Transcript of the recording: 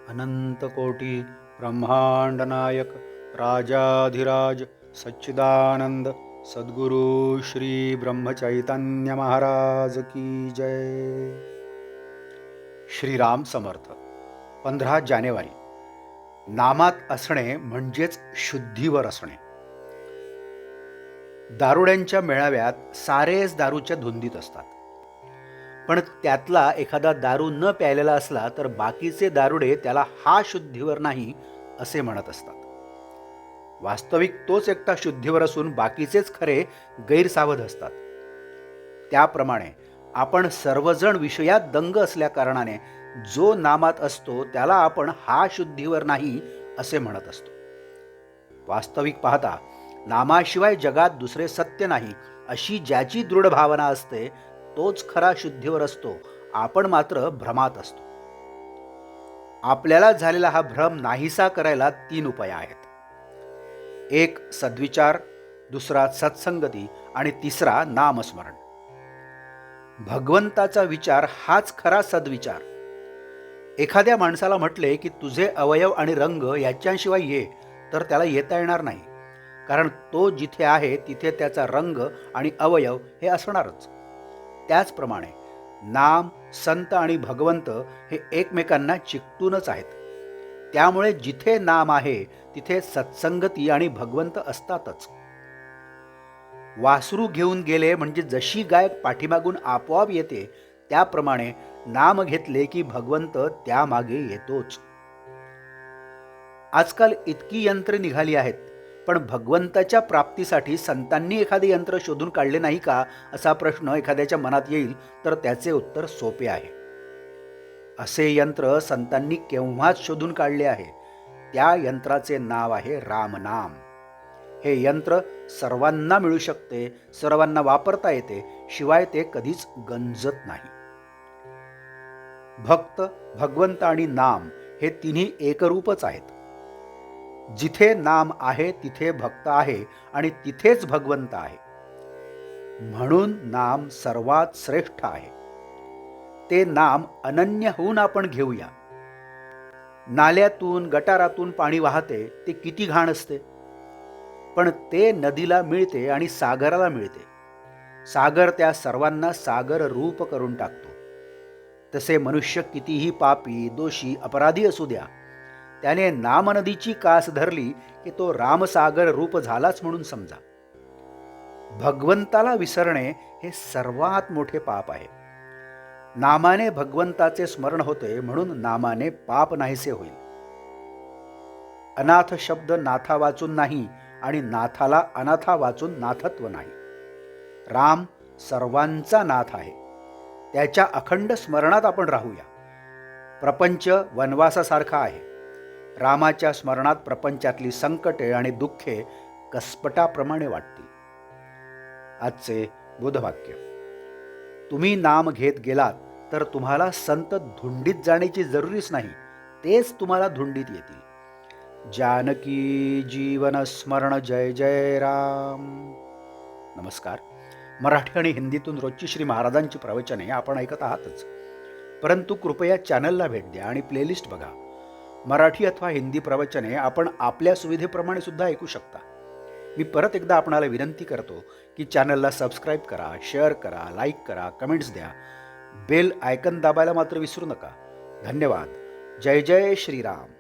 अनंत कोटी ब्रह्मांड नायक राजाधिराज सच्चिदानंद सद्गुरु श्री ब्रह्मचैतन्य महाराज की जय. श्रीराम समर्थ. 15 जानेवारी. नामात असणे म्हणजेच शुद्धीवर असणे. दारुड्यांच्या मेळाव्यात सारेच दारूच्या धुंदीत असतात, पण त्यातला एखादा दारू न प्यायलेला असला तर बाकीचे दारुडे त्याला हा शुद्धीवर नाही असे म्हणत असतात. वास्तविक तोच एकटा शुद्धीवर असून बाकीचेच खरे गैरसावध असतात. त्याप्रमाणे आपण सर्वजण विषयात दंग असल्या कारणाने जो नामात असतो त्याला आपण हा शुद्धीवर नाही असे म्हणत असतो. वास्तविक पाहता नामाशिवाय जगात दुसरे सत्य नाही अशी ज्याची दृढ भावना असते तोच खरा शुद्धीवर असतो. आपण मात्र भ्रमात असतो. आपल्याला झालेला हा भ्रम नाहीसा करायला 3 उपाय आहेत. एक सद्विचार, दुसरा सत्संगती आणि तिसरा नामस्मरण. भगवंताचा विचार हाच खरा सद्विचार. एखाद्या माणसाला म्हटले की तुझे अवयव आणि रंग याच्याशिवाय ये, तर त्याला येता येणार नाही, कारण तो जिथे आहे तिथे त्याचा रंग आणि अवयव हे असणारच. त्याचप्रमाणे नाम, संत आणि भगवंत हे एकमेकांना चिकटूनच आहेत. त्यामुळे जिथे नाम आहे तिथे सत्संगती आणि भगवंत असतातच. वासरू घेऊन गेले म्हणजे जशी गाय पाठीमागून आपोआप येते, त्याप्रमाणे नाम घेतले की भगवंत त्यामागे येतोच. आजकाल इतकी यंत्रे निघाली आहेत, पण भगवंताच्या प्राप्तीसाठी संतांनी एखादे यंत्र शोधून काढले नाही का असा प्रश्न एखाद्याच्या मनात येईल तर त्याचे उत्तर सोपे आहे. असे यंत्र संतांनी केव्हाच शोधून काढले आहे. त्या यंत्राचे नाव आहे रामनाम. हे यंत्र सर्वांना मिळू शकते, सर्वांना वापरता येते, शिवाय ते कधीच गंजत नाही. भक्त, भगवंत आणि नाम हे तिन्ही एकरूपच आहेत. जिथे नाम आहे तिथे भक्त आहे आणि तिथेच भगवंत आहे. म्हणून नाम सर्वात श्रेष्ठ आहे. ते नाम अनन्य होऊन आपण घेऊया. नाल्यातून गटारातून पाणी वाहते, ते किती घाण असते, पण ते नदीला मिळते आणि सागराला मिळते. सागर त्या सर्वांना सागर रूप करून टाकतो. तसे मनुष्य कितीही पापी, दोषी, अपराधी असू द्या, त्याने नामनदीची कास धरली की तो रामसागर रूप झालाच म्हणून समजा. भगवंताला विसरणे हे सर्वात मोठे पाप आहे. नामाने भगवंताचे स्मरण होते, म्हणून नामाने पाप नाहीसे होईल. अनाथ शब्द नाथा वाचून नाही आणि नाथाला अनाथा वाचून नाथत्व नाही. राम सर्वांचा नाथ आहे. त्याच्या अखंड स्मरणात आपण राहूया. प्रपंच वनवासासारखा आहे. रामाच्या स्मरणात प्रपंचातली संकटे आणि दुःखे कसपटाप्रमाणे वाटतील. आजचे बुधवाक्य. तुम्ही नाम घेत गेलात तर तुम्हाला संत धुंडीत जाण्याची जरुरीच नाही, तेच तुम्हाला धुंडीत येतील. जानकी जीवन स्मरण. जय जय राम. नमस्कार. मराठी आणि हिंदीतून रोजची श्री महाराजांची प्रवचने आपण ऐकत आहातच, परंतु कृपया चॅनलला भेट द्या आणि प्लेलिस्ट बघा. मराठी अथवा हिंदी प्रवचने आपण आपल्या सुविधेप्रमाणे सुद्धा ऐकू शकता. मी परत एकदा आपणाला विनंती करतो की चॅनलला सबस्क्राईब करा, शेअर करा, लाईक करा, कमेंट्स द्या. बेल आयकन दाबायला मात्र विसरू नका. धन्यवाद. जय जय श्रीराम.